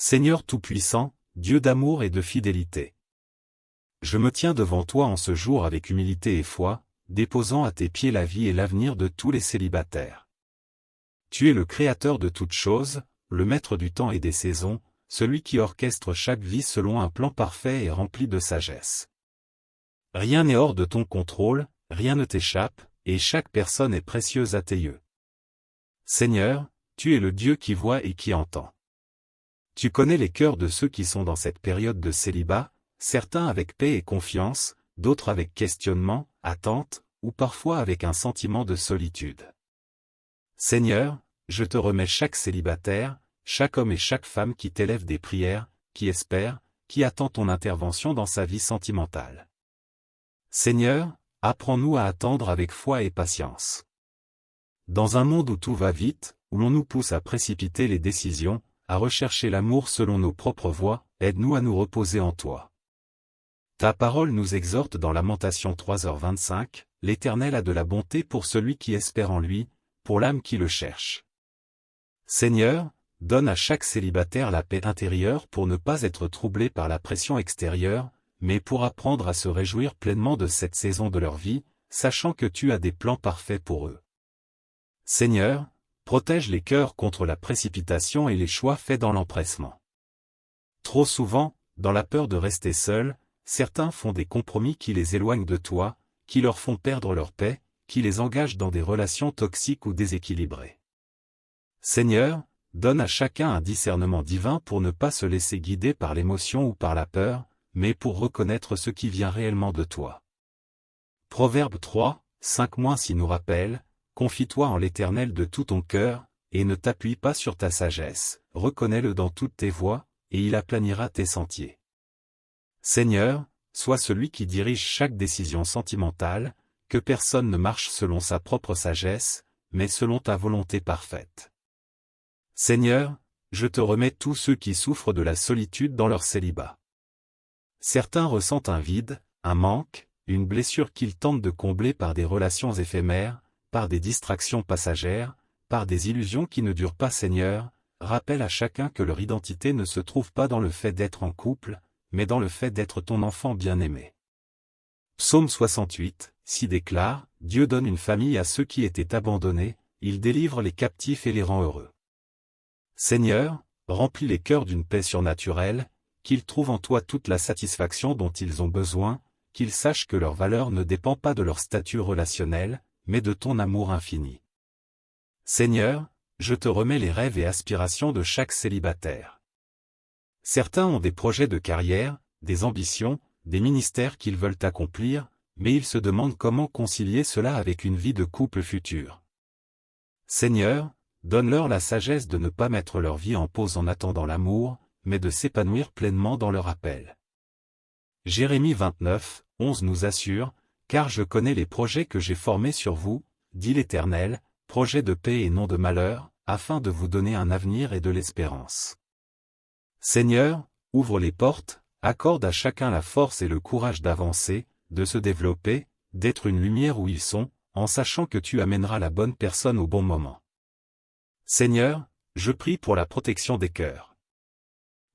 Seigneur Tout-Puissant, Dieu d'amour et de fidélité. Je me tiens devant toi en ce jour avec humilité et foi, déposant à tes pieds la vie et l'avenir de tous les célibataires. Tu es le Créateur de toutes choses, le Maître du temps et des saisons, celui qui orchestre chaque vie selon un plan parfait et rempli de sagesse. Rien n'est hors de ton contrôle, rien ne t'échappe, et chaque personne est précieuse à tes yeux. Seigneur, tu es le Dieu qui voit et qui entend. Tu connais les cœurs de ceux qui sont dans cette période de célibat, certains avec paix et confiance, d'autres avec questionnement, attente, ou parfois avec un sentiment de solitude. Seigneur, je te remets chaque célibataire, chaque homme et chaque femme qui t'élève des prières, qui espère, qui attend ton intervention dans sa vie sentimentale. Seigneur, apprends-nous à attendre avec foi et patience. Dans un monde où tout va vite, où l'on nous pousse à précipiter les décisions, à rechercher l'amour selon nos propres voies, aide-nous à nous reposer en toi. Ta parole nous exhorte dans Lamentation 3h25, l'Éternel a de la bonté pour celui qui espère en lui, pour l'âme qui le cherche. Seigneur, donne à chaque célibataire la paix intérieure pour ne pas être troublé par la pression extérieure, mais pour apprendre à se réjouir pleinement de cette saison de leur vie, sachant que tu as des plans parfaits pour eux. Seigneur, protège les cœurs contre la précipitation et les choix faits dans l'empressement. Trop souvent, dans la peur de rester seuls, certains font des compromis qui les éloignent de toi, qui leur font perdre leur paix, qui les engagent dans des relations toxiques ou déséquilibrées. Seigneur, donne à chacun un discernement divin pour ne pas se laisser guider par l'émotion ou par la peur, mais pour reconnaître ce qui vient réellement de toi. Proverbe 3, 5-6 nous rappelle, confie-toi en l'Éternel de tout ton cœur, et ne t'appuie pas sur ta sagesse, reconnais-le dans toutes tes voies, et il aplanira tes sentiers. Seigneur, sois celui qui dirige chaque décision sentimentale, que personne ne marche selon sa propre sagesse, mais selon ta volonté parfaite. Seigneur, je te remets tous ceux qui souffrent de la solitude dans leur célibat. Certains ressentent un vide, un manque, une blessure qu'ils tentent de combler par des relations éphémères, par des distractions passagères, par des illusions qui ne durent pas. Seigneur, rappelle à chacun que leur identité ne se trouve pas dans le fait d'être en couple, mais dans le fait d'être ton enfant bien-aimé. Psaume 68, s'y déclare, Dieu donne une famille à ceux qui étaient abandonnés, il délivre les captifs et les rend heureux. Seigneur, remplis les cœurs d'une paix surnaturelle, qu'ils trouvent en toi toute la satisfaction dont ils ont besoin, qu'ils sachent que leur valeur ne dépend pas de leur statut relationnel, mais de ton amour infini. Seigneur, je te remets les rêves et aspirations de chaque célibataire. Certains ont des projets de carrière, des ambitions, des ministères qu'ils veulent accomplir, mais ils se demandent comment concilier cela avec une vie de couple future. Seigneur, donne-leur la sagesse de ne pas mettre leur vie en pause en attendant l'amour, mais de s'épanouir pleinement dans leur appel. Jérémie 29, 11 nous assure, « Car je connais les projets que j'ai formés sur vous, dit l'Éternel, projets de paix et non de malheur, afin de vous donner un avenir et de l'espérance. » Seigneur, ouvre les portes, accorde à chacun la force et le courage d'avancer, de se développer, d'être une lumière où ils sont, en sachant que tu amèneras la bonne personne au bon moment. Seigneur, je prie pour la protection des cœurs.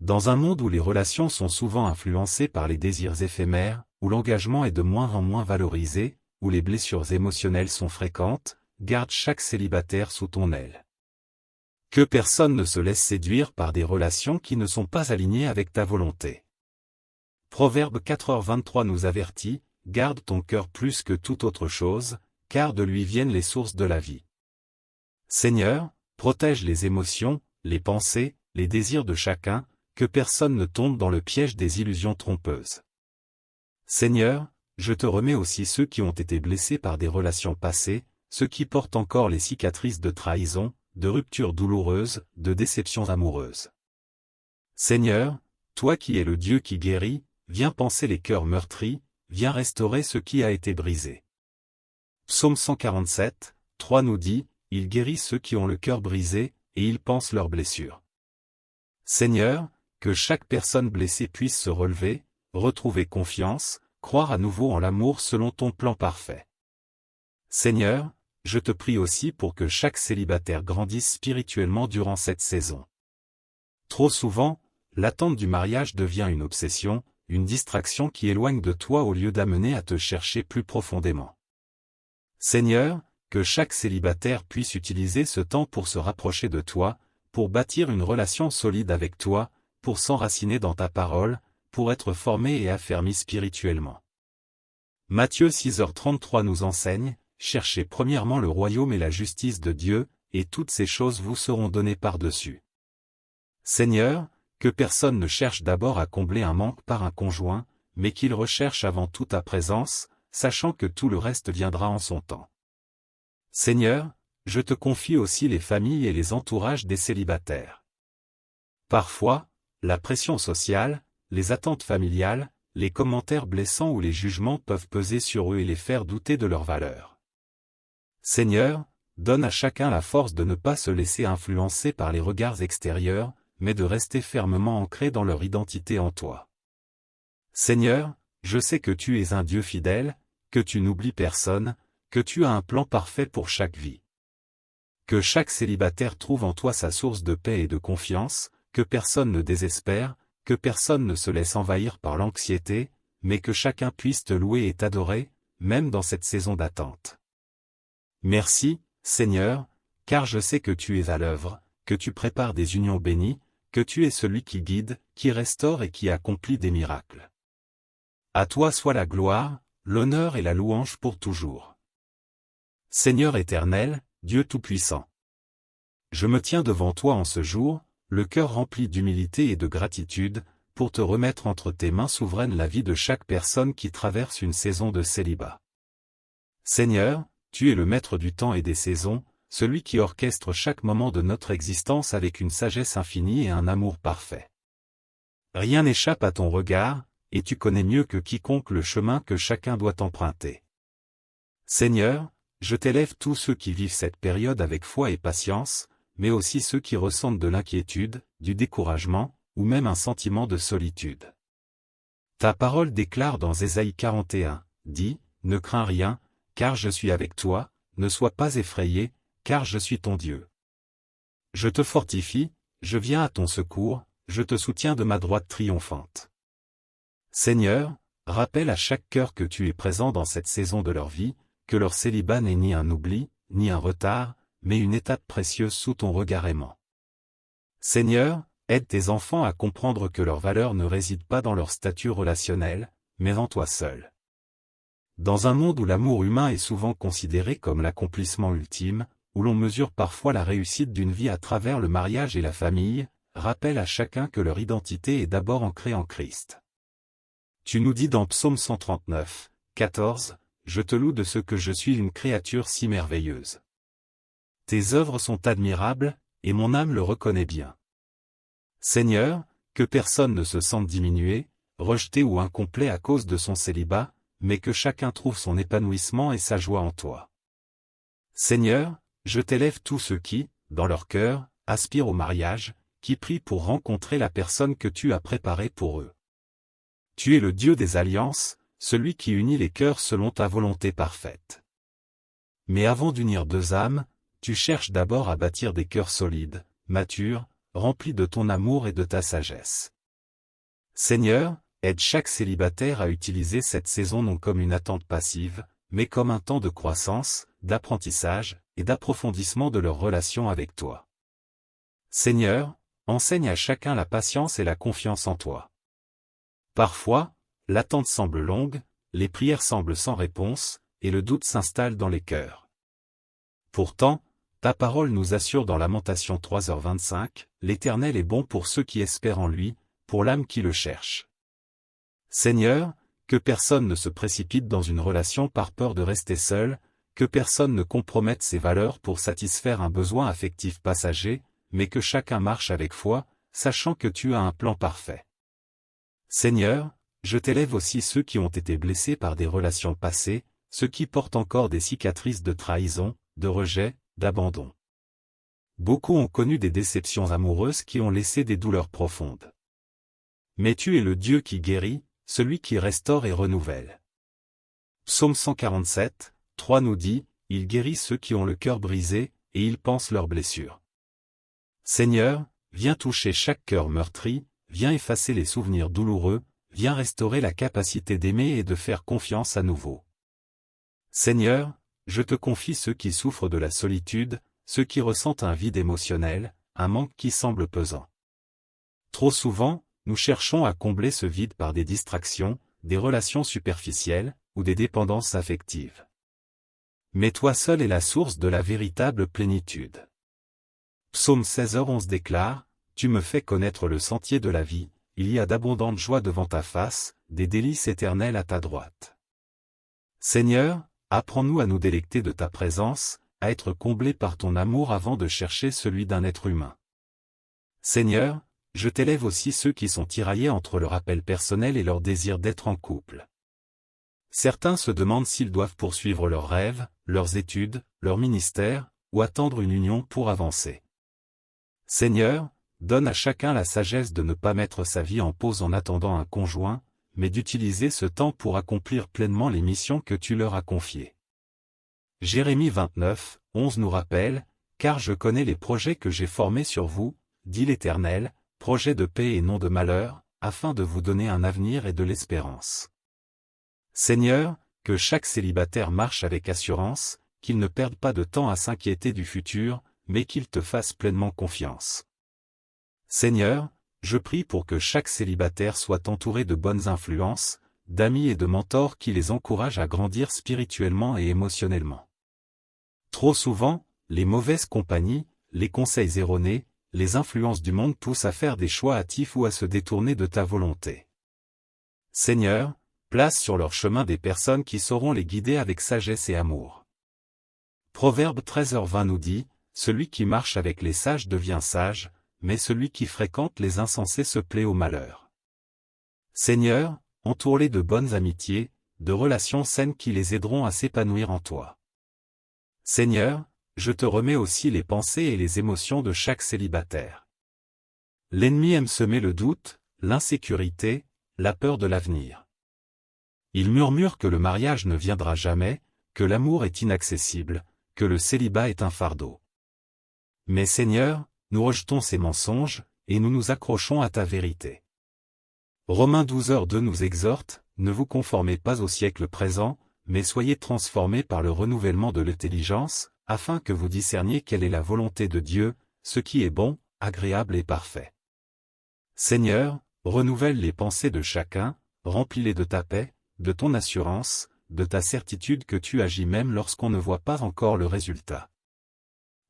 Dans un monde où les relations sont souvent influencées par les désirs éphémères, où l'engagement est de moins en moins valorisé, où les blessures émotionnelles sont fréquentes, garde chaque célibataire sous ton aile. Que personne ne se laisse séduire par des relations qui ne sont pas alignées avec ta volonté. Proverbe 4h23 nous avertit, garde ton cœur plus que toute autre chose, car de lui viennent les sources de la vie. Seigneur, protège les émotions, les pensées, les désirs de chacun, que personne ne tombe dans le piège des illusions trompeuses. Seigneur, je te remets aussi ceux qui ont été blessés par des relations passées, ceux qui portent encore les cicatrices de trahison, de ruptures douloureuses, de déceptions amoureuses. Seigneur, toi qui es le Dieu qui guérit, viens panser les cœurs meurtris, viens restaurer ce qui a été brisé. Psaume 147, 3 nous dit, il guérit ceux qui ont le cœur brisé, et il panse leurs blessures. Seigneur, que chaque personne blessée puisse se relever, retrouver confiance, croire à nouveau en l'amour selon ton plan parfait. Seigneur, je te prie aussi pour que chaque célibataire grandisse spirituellement durant cette saison. Trop souvent, l'attente du mariage devient une obsession, une distraction qui éloigne de toi au lieu d'amener à te chercher plus profondément. Seigneur, que chaque célibataire puisse utiliser ce temps pour se rapprocher de toi, pour bâtir une relation solide avec toi, pour s'enraciner dans ta parole, pour être formé et affermi spirituellement. Matthieu 6h33 nous enseigne, cherchez premièrement le royaume et la justice de Dieu, et toutes ces choses vous seront données par-dessus. Seigneur, que personne ne cherche d'abord à combler un manque par un conjoint, mais qu'il recherche avant tout ta présence, sachant que tout le reste viendra en son temps. Seigneur, je te confie aussi les familles et les entourages des célibataires. Parfois, la pression sociale, les attentes familiales, les commentaires blessants ou les jugements peuvent peser sur eux et les faire douter de leur valeur. Seigneur, donne à chacun la force de ne pas se laisser influencer par les regards extérieurs, mais de rester fermement ancré dans leur identité en toi. Seigneur, je sais que tu es un Dieu fidèle, que tu n'oublies personne, que tu as un plan parfait pour chaque vie. Que chaque célibataire trouve en toi sa source de paix et de confiance, que personne ne désespère, que personne ne se laisse envahir par l'anxiété, mais que chacun puisse te louer et t'adorer, même dans cette saison d'attente. Merci, Seigneur, car je sais que tu es à l'œuvre, que tu prépares des unions bénies, que tu es celui qui guide, qui restaure et qui accomplit des miracles. À toi soit la gloire, l'honneur et la louange pour toujours. Seigneur éternel, Dieu Tout-Puissant. Je me tiens devant toi en ce jour, le cœur rempli d'humilité et de gratitude, pour te remettre entre tes mains souveraines la vie de chaque personne qui traverse une saison de célibat. Seigneur, tu es le maître du temps et des saisons, celui qui orchestre chaque moment de notre existence avec une sagesse infinie et un amour parfait. Rien n'échappe à ton regard, et tu connais mieux que quiconque le chemin que chacun doit emprunter. Seigneur, je t'élève tous ceux qui vivent cette période avec foi et patience, mais aussi ceux qui ressentent de l'inquiétude, du découragement, ou même un sentiment de solitude. Ta parole déclare dans Ésaïe 41, dis, ne crains rien, car je suis avec toi, ne sois pas effrayé, car je suis ton Dieu. Je te fortifie, je viens à ton secours, je te soutiens de ma droite triomphante. Seigneur, rappelle à chaque cœur que tu es présent dans cette saison de leur vie, que leur célibat n'est ni un oubli, ni un retard, mais une étape précieuse sous ton regard aimant. Seigneur, aide tes enfants à comprendre que leur valeur ne réside pas dans leur statut relationnel, mais en toi seul. Dans un monde où l'amour humain est souvent considéré comme l'accomplissement ultime, où l'on mesure parfois la réussite d'une vie à travers le mariage et la famille, rappelle à chacun que leur identité est d'abord ancrée en Christ. Tu nous dis dans Psaume 139, 14, « Je te loue de ce que je suis une créature si merveilleuse. Tes œuvres sont admirables, et mon âme le reconnaît bien. » Seigneur, que personne ne se sente diminué, rejeté ou incomplet à cause de son célibat, mais que chacun trouve son épanouissement et sa joie en toi. Seigneur, je t'élève tous ceux qui, dans leur cœur, aspirent au mariage, qui prient pour rencontrer la personne que tu as préparée pour eux. Tu es le Dieu des alliances, celui qui unit les cœurs selon ta volonté parfaite. Mais avant d'unir deux âmes, tu cherches d'abord à bâtir des cœurs solides, matures, remplis de ton amour et de ta sagesse. Seigneur, aide chaque célibataire à utiliser cette saison non comme une attente passive, mais comme un temps de croissance, d'apprentissage, et d'approfondissement de leur relation avec toi. Seigneur, enseigne à chacun la patience et la confiance en toi. Parfois, l'attente semble longue, les prières semblent sans réponse, et le doute s'installe dans les cœurs. Pourtant, ta parole nous assure dans Lamentation 3h25, « L'Éternel est bon pour ceux qui espèrent en lui, pour l'âme qui le cherche. » Seigneur, que personne ne se précipite dans une relation par peur de rester seul, que personne ne compromette ses valeurs pour satisfaire un besoin affectif passager, mais que chacun marche avec foi, sachant que tu as un plan parfait. Seigneur, je t'élève aussi ceux qui ont été blessés par des relations passées, ceux qui portent encore des cicatrices de trahison, de rejet, d'abandon. Beaucoup ont connu des déceptions amoureuses qui ont laissé des douleurs profondes. Mais tu es le Dieu qui guérit, celui qui restaure et renouvelle. Psaume 147, 3 nous dit, « Il guérit ceux qui ont le cœur brisé, et il panse leurs blessures. » Seigneur, viens toucher chaque cœur meurtri, viens effacer les souvenirs douloureux, viens restaurer la capacité d'aimer et de faire confiance à nouveau. Seigneur, je te confie ceux qui souffrent de la solitude, ceux qui ressentent un vide émotionnel, un manque qui semble pesant. Trop souvent, nous cherchons à combler ce vide par des distractions, des relations superficielles, ou des dépendances affectives. Mais toi seul es la source de la véritable plénitude. Psaume 16h11 déclare, « Tu me fais connaître le sentier de la vie, il y a d'abondantes joies devant ta face, des délices éternelles à ta droite. » Seigneur, apprends-nous à nous délecter de ta présence, à être comblés par ton amour avant de chercher celui d'un être humain. Seigneur, je t'élève aussi ceux qui sont tiraillés entre leur appel personnel et leur désir d'être en couple. Certains se demandent s'ils doivent poursuivre leurs rêves, leurs études, leur ministère, ou attendre une union pour avancer. Seigneur, donne à chacun la sagesse de ne pas mettre sa vie en pause en attendant un conjoint, mais d'utiliser ce temps pour accomplir pleinement les missions que tu leur as confiées. Jérémie 29:11 nous rappelle, « Car je connais les projets que j'ai formés sur vous, dit l'Éternel, projets de paix et non de malheur, afin de vous donner un avenir et de l'espérance. » Seigneur, que chaque célibataire marche avec assurance, qu'il ne perde pas de temps à s'inquiéter du futur, mais qu'il te fasse pleinement confiance. Seigneur, je prie pour que chaque célibataire soit entouré de bonnes influences, d'amis et de mentors qui les encouragent à grandir spirituellement et émotionnellement. Trop souvent, les mauvaises compagnies, les conseils erronés, les influences du monde poussent à faire des choix hâtifs ou à se détourner de ta volonté. Seigneur, place sur leur chemin des personnes qui sauront les guider avec sagesse et amour. Proverbe 13h20 nous dit, « Celui qui marche avec les sages devient sage, mais celui qui fréquente les insensés se plaît au malheur. » Seigneur, entoure-les de bonnes amitiés, de relations saines qui les aideront à s'épanouir en toi. Seigneur, je te remets aussi les pensées et les émotions de chaque célibataire. L'ennemi aime semer le doute, l'insécurité, la peur de l'avenir. Il murmure que le mariage ne viendra jamais, que l'amour est inaccessible, que le célibat est un fardeau. Mais Seigneur, nous rejetons ces mensonges, et nous nous accrochons à ta vérité. Romains 12h2 nous exhorte, ne vous conformez pas au siècle présent, mais soyez transformés par le renouvellement de l'intelligence, afin que vous discerniez quelle est la volonté de Dieu, ce qui est bon, agréable et parfait. Seigneur, renouvelle les pensées de chacun, remplis-les de ta paix, de ton assurance, de ta certitude que tu agis même lorsqu'on ne voit pas encore le résultat.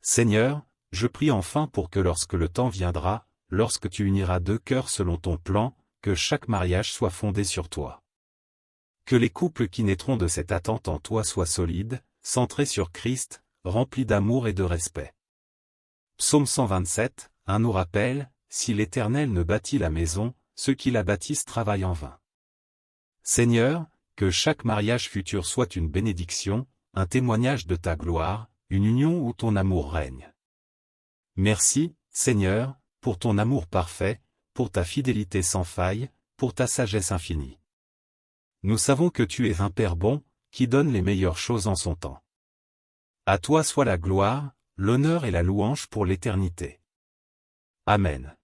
Seigneur, je prie enfin pour que lorsque le temps viendra, lorsque tu uniras deux cœurs selon ton plan, que chaque mariage soit fondé sur toi. Que les couples qui naîtront de cette attente en toi soient solides, centrés sur Christ, remplis d'amour et de respect. Psaume 127:1 nous rappelle, « Si l'Éternel ne bâtit la maison, ceux qui la bâtissent travaillent en vain. » Seigneur, que chaque mariage futur soit une bénédiction, un témoignage de ta gloire, une union où ton amour règne. Merci, Seigneur, pour ton amour parfait, pour ta fidélité sans faille, pour ta sagesse infinie. Nous savons que tu es un Père bon, qui donne les meilleures choses en son temps. À toi soit la gloire, l'honneur et la louange pour l'éternité. Amen.